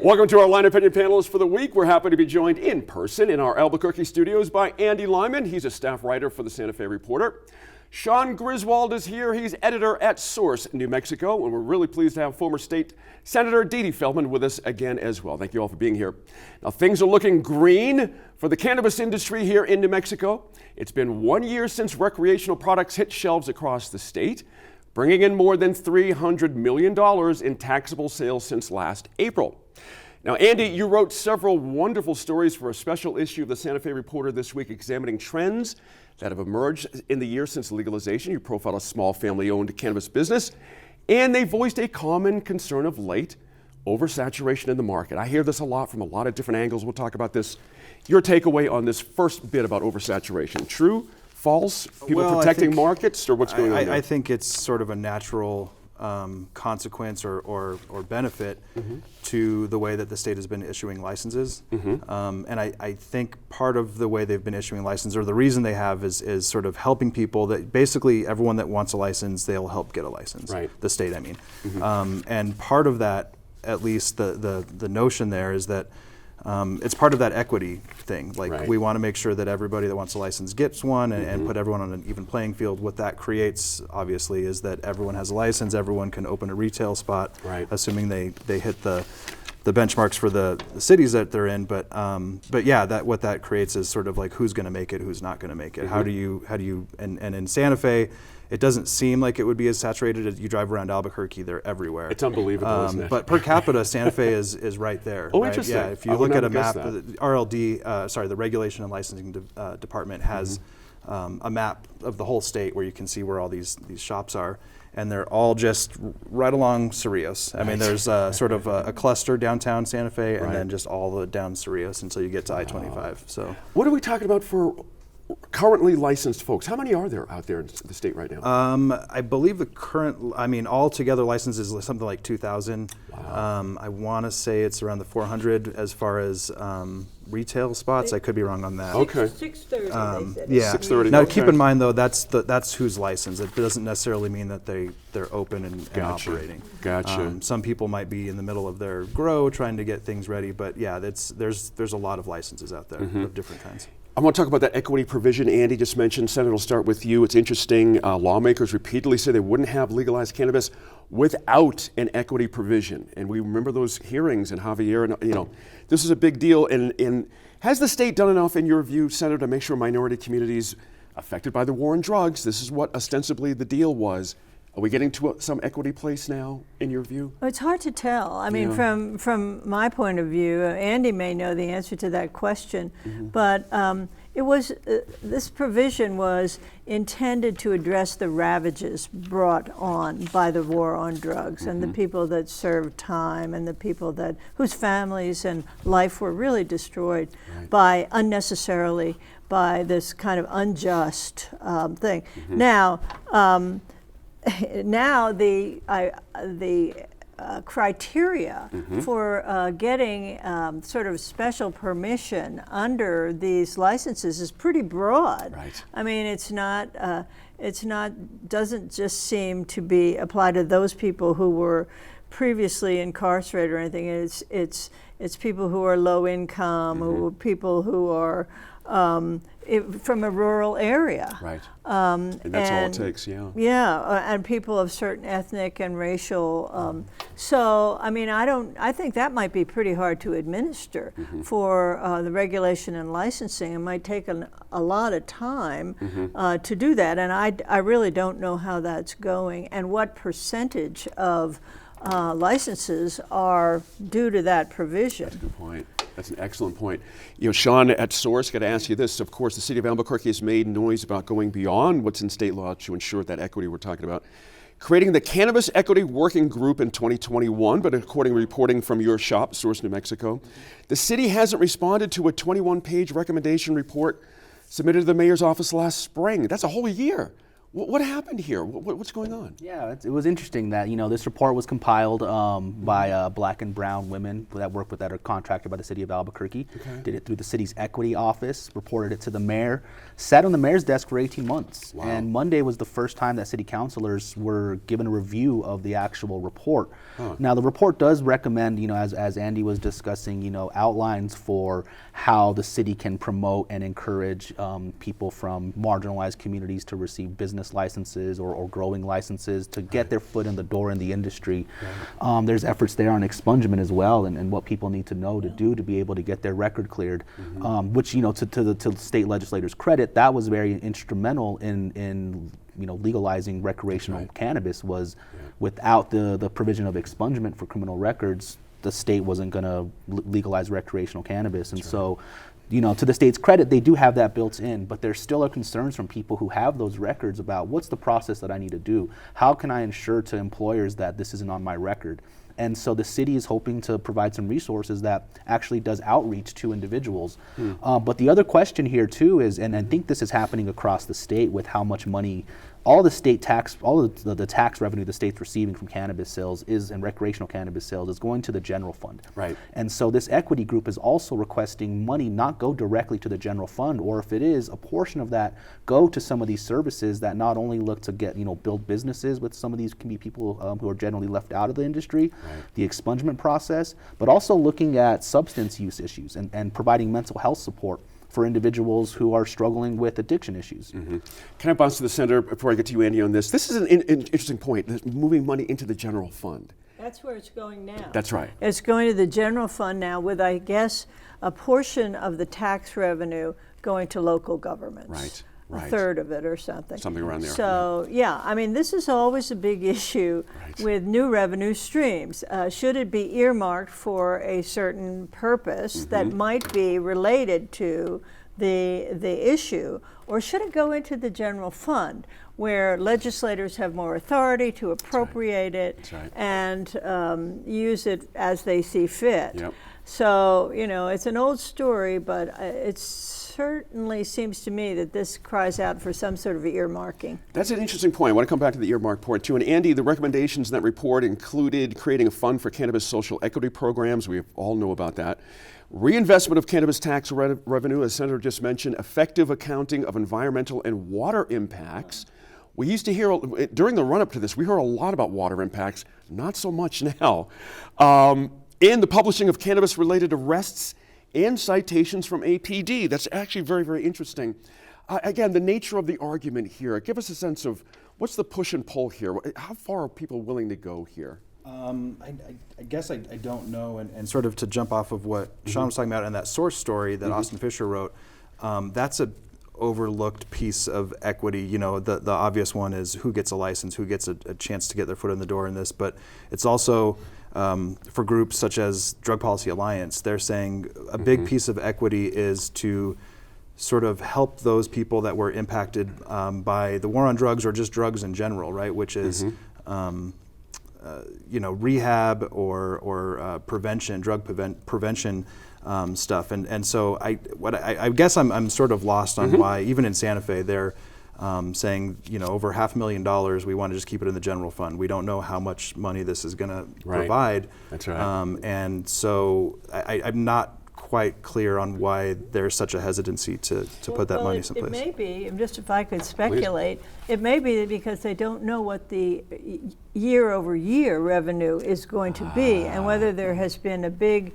Welcome to our Line Opinion panelists for the week. We're happy to be joined in person in our Albuquerque studios by Andy Lyman. He's a staff writer for the Santa Fe Reporter. Sean Griswold is here. He's editor at Source, New Mexico, and we're really pleased to have former State Senator Dee Dee Feldman with us again as well. Thank you all for being here. Now, things are looking green for the cannabis industry here in New Mexico. It's been 1 year since recreational products hit shelves across the state, bringing in more than $300 million in taxable sales since last April. Now, Andy, you wrote several wonderful stories for a special issue of the Santa Fe Reporter this week examining trends that have emerged in the year since legalization. You profiled a small family-owned cannabis business, and they voiced a common concern of late, oversaturation in the market. I hear this a lot from a lot of different angles. We'll talk about this. Your takeaway on this first bit about oversaturation. True? False? People protecting markets, or what's going on there? I think it's sort of a natural consequence or benefit to the way that the state has been issuing licenses. And I think part of the way they've been issuing licenses, or the reason they have, is sort of helping people that basically everyone that wants a license, they'll help get a license. Right. The state, I mean. And part of that, at least the notion there, is that it's part of that equity thing. Like, we want to make sure that everybody that wants a license gets one and put everyone on an even playing field. What that creates, obviously, is that everyone has a license, everyone can open a retail spot, assuming they hit the benchmarks for the cities that they're in. But yeah, what that creates is sort of like who's going to make it, who's not going to make it. How do you and in Santa Fe, it doesn't seem like it would be as saturated as you drive around Albuquerque. They're everywhere. It's unbelievable, isn't it? But per capita, Santa Fe is right there. Oh, interesting. Yeah, if you look at a map, the RLD, the Regulation and Licensing Department has a map of the whole state where you can see where all these shops are. And they're all just right along Cerrillos. I mean, there's sort of a cluster downtown Santa Fe, and then just all the down Cerrillos until you get to I-25. So, what are we talking about for currently licensed folks? How many are there out there in the state right now? I believe the current, all together licenses is something like 2,000. Wow. I want to say it's around the 400 as far as retail spots. I could be wrong on that. Okay. 630. They said. Yeah. 630. Now, keep in mind though, that's who's licensed. It doesn't necessarily mean that they're open and operating. Gotcha. Some people might be in the middle of their grow trying to get things ready, but yeah, there's a lot of licenses out there of different kinds. I want to talk about that equity provision Andy just mentioned. Senator, I'll start with you. It's interesting. Lawmakers repeatedly say they wouldn't have legalized cannabis without an equity provision. And we remember those hearings in Javier. And, this is a big deal. And has the state done enough, in your view, Senator, to make sure minority communities affected by the war on drugs, this is what ostensibly the deal was, are we getting to some equity place now, in your view? Well, it's hard to tell. I mean, from my point of view, Andy may know the answer to that question, but it was this provision was intended to address the ravages brought on by the war on drugs and the people that served time and the people whose families and life were really destroyed by unnecessarily by this kind of unjust thing. Now the criteria for getting sort of special permission under these licenses is pretty broad. Right. I mean, doesn't just seem to be applied to those people who were previously incarcerated or anything. It's people who are low income, people who are from a rural area. Right. And that's all it takes, Yeah, and people of certain ethnic and racial. So, I mean, I think that might be pretty hard to administer for the regulation and licensing. It might take a lot of time to do that, and I really don't know how that's going and what percentage of licenses are due to that provision. That's a good point. That's an excellent point. Sean, at Source, got to ask you this. Of course, the city of Albuquerque has made noise about going beyond what's in state law to ensure that equity we're talking about, creating the Cannabis Equity Working Group in 2021, but according to reporting from your shop, Source New Mexico, the city hasn't responded to a 21-page recommendation report submitted to the mayor's office last spring. That's a whole year. What happened here? What's going on? Yeah, it was interesting that, this report was compiled by Black and brown women that are contracted by the city of Albuquerque. Okay. Did it through the city's equity office, reported it to the mayor, sat on the mayor's desk for 18 months. Wow. And Monday was the first time that city councilors were given a review of the actual report. Huh. Now, the report does recommend, as Andy was discussing, outlines for how the city can promote and encourage people from marginalized communities to receive business licenses or growing licenses to get their foot in the door in the industry. Right. There's efforts there on expungement as well, and what people need to know to do to be able to get their record cleared, which, to the state legislators' credit, that was very instrumental in legalizing recreational cannabis. Was without the provision of expungement for criminal records, the state wasn't going to legalize recreational cannabis. And so, to the state's credit, they do have that built in, but there still are concerns from people who have those records about what's the process that I need to do? How can I ensure to employers that this isn't on my record? And so the city is hoping to provide some resources that actually does outreach to individuals. But the other question here too is, and I think this is happening across the state with how much money all the state tax, all of the tax revenue the state's receiving from cannabis sales and recreational cannabis sales is going to the general fund. Right. And so this equity group is also requesting money not go directly to the general fund, or if it is, a portion of that go to some of these services that not only look to get, build businesses with some of these can be people who are generally left out of the industry, the expungement process, but also looking at substance use issues and providing mental health support for individuals who are struggling with addiction issues. Can I bounce to the center before I get to you, Andy, on this? This is an interesting point, moving money into the general fund. That's where it's going now. That's right. It's going to the general fund now with, I guess, a portion of the tax revenue going to local governments. Right. A third of it or something. Something around there. So, this is always a big issue with new revenue streams. Should it be earmarked for a certain purpose that might be related to the issue, or should it go into the general fund where legislators have more authority to appropriate it and use it as they see fit? Yep. So, it's an old story, but it certainly seems to me that this cries out for some sort of earmarking. That's an interesting point. I want to come back to the earmark point too. And Andy, the recommendations in that report included creating a fund for cannabis social equity programs. We all know about that. Reinvestment of cannabis tax revenue, as Senator just mentioned, effective accounting of environmental and water impacts. We used to hear, during the run-up to this, we heard a lot about water impacts, not so much now. And the publishing of cannabis-related arrests and citations from APD. That's actually very, very interesting. Again, the nature of the argument here, give us a sense of what's the push and pull here? How far are people willing to go here? I guess I don't know, and sort of to jump off of what Sean was talking about in that source story that Austin Fisher wrote, that's a overlooked piece of equity. The obvious one is who gets a license, who gets a chance to get their foot in the door in this, but it's also for groups such as Drug Policy Alliance. They're saying a big piece of equity is to sort of help those people that were impacted by the war on drugs or just drugs in general, right? Which is rehab or prevention, prevention stuff. And so I guess I'm sort of lost on why, even in Santa Fe, they're saying, over $500,000, we want to just keep it in the general fund. We don't know how much money this is going to provide. That's right. And so I'm not quite clear on why there's such a hesitancy to put that money someplace. It may be, just if I could speculate, it may be because they don't know what the year-over-year revenue is going to be, and whether there has been a big,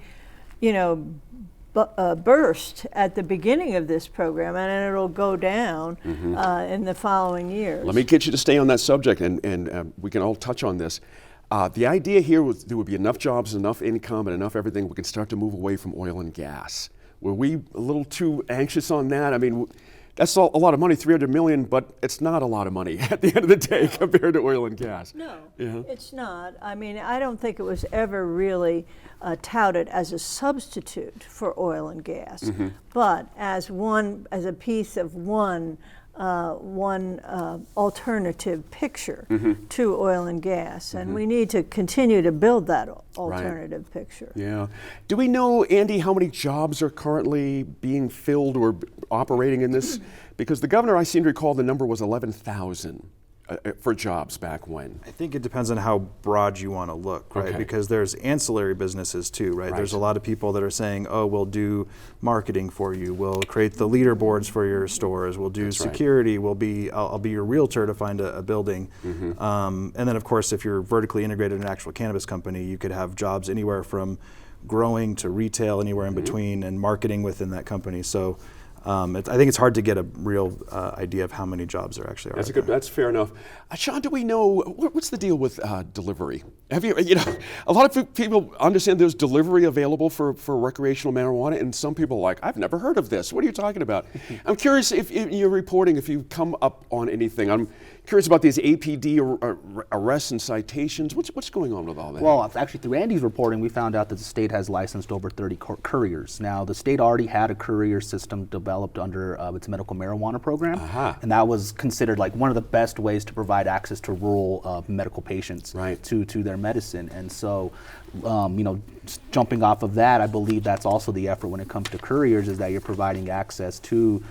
burst at the beginning of this program, and it'll go down in the following years. Let me get you to stay on that subject, and we can all touch on this. The idea here was there would be enough jobs, enough income, and enough everything, we can start to move away from oil and gas. Were we a little too anxious on that? I mean, that's a lot of money, $300 million, but it's not a lot of money at the end of the day compared to oil and gas. No, it's not. I mean, I don't think it was ever really touted as a substitute for oil and gas, but as a piece of one alternative picture to oil and gas, and we need to continue to build that alternative picture. Yeah. Do we know, Andy, how many jobs are currently being filled or operating in this Because the governor, I seem to recall the number was 11,000 for jobs back when. I think it depends on how broad you want to look, right? Okay. Because there's ancillary businesses too, right? Right. There's a lot of people that are saying, oh, we'll do marketing for you, we'll create the leaderboards for your stores, we'll do That's right. security, I'll be your realtor to find a building. And then of course, if you're vertically integrated in an actual cannabis company, you could have jobs anywhere from growing to retail, anywhere in between, and marketing within that company. So I think it's hard to get a real idea of how many jobs there actually are. That's out there. that's fair enough. Sean, do we know what's the deal with delivery? Have you know, a lot of people understand there's delivery available for recreational marijuana, and some people are like, I've never heard of this. What are you talking about? I'm curious if in your reporting, if you come up on anything. I'm curious about these APD arrests and citations. What's going on with all that? Well, actually, through Andy's reporting, we found out that the state has licensed over 30 couriers. Now, the state already had a courier system developed under its medical marijuana program, and that was considered like one of the best ways to provide access to rural medical patients to their medicine. And so, you know, jumping off of that, I believe that's also the effort when it comes to couriers, is that you're providing access to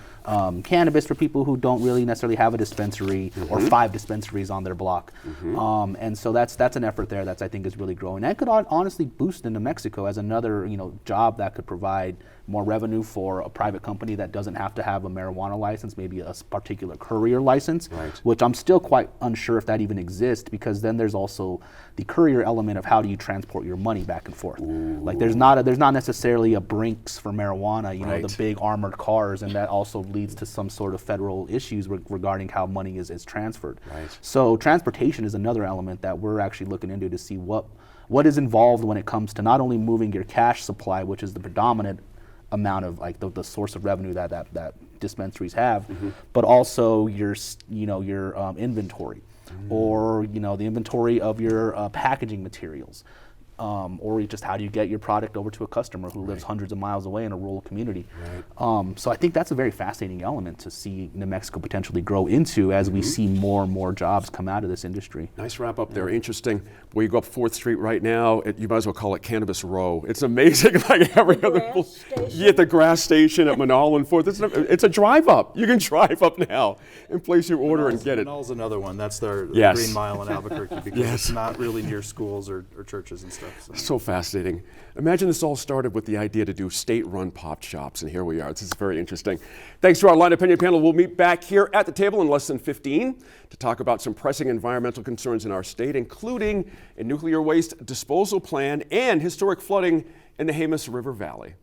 cannabis for people who don't really necessarily have a dispensary or 5 dispensaries on their block. And so that's an effort there that's, I think, is really growing. That could honestly boost into Mexico as another, you know, job that could provide more revenue for a private company that doesn't have to have a marijuana license, maybe a particular courier license, which I'm still quite unsure if that even exists, because then there's also the courier element of how do you transport your money back and forth. Like there's not necessarily a Brinks for marijuana, you know, the big armored cars, and that also leads to some sort of federal issues regarding how money is transferred. So transportation is another element that we're actually looking into to see what is involved when it comes to not only moving your cash supply, which is the predominant amount of like the source of revenue that dispensaries have, but also your inventory, or you know, the inventory of your packaging materials, or just how do you get your product over to a customer who lives hundreds of miles away in a rural community. So I think that's a very fascinating element to see New Mexico potentially grow into as we see more and more jobs come out of this industry. Nice wrap up there. Interesting. Well, you go up 4th Street right now, you might as well call it Cannabis Row. It's amazing. Like every other, the grass station at Manal and 4th. It's a drive up. You can drive up now and place your order and get it. Manal's another one. That's their Green Mile in Albuquerque, because it's not really near schools or churches and stuff. So fascinating. Imagine this all started with the idea to do state-run pop shops, and here we are. This is very interesting. Thanks to our Line Opinion panel. We'll meet back here at the table in less than 15 to talk about some pressing environmental concerns in our state, including a nuclear waste disposal plan and historic flooding in the Jemez River Valley.